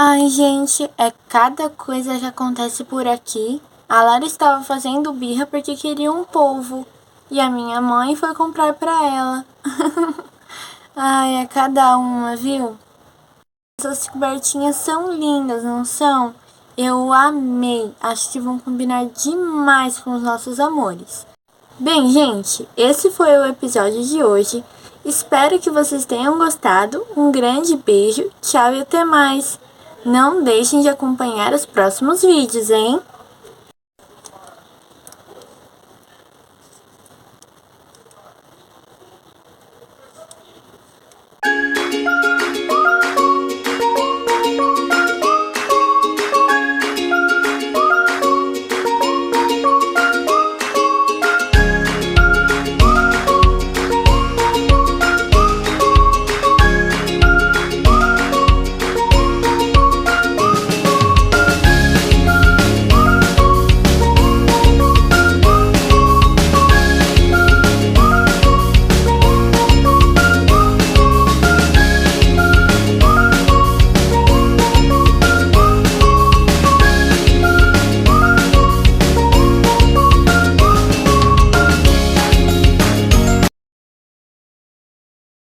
Ai, gente, cada coisa que acontece por aqui. A Lara estava fazendo birra porque queria um polvo. E a minha mãe foi comprar pra ela. Ai, é cada uma, viu? Essas cobertinhas são lindas, não são? Eu amei. Acho que vão combinar demais com os nossos amores. Bem, gente, esse foi o episódio de hoje. Espero que vocês tenham gostado. Um grande beijo, tchau e até mais. Não deixem de acompanhar os próximos vídeos, hein?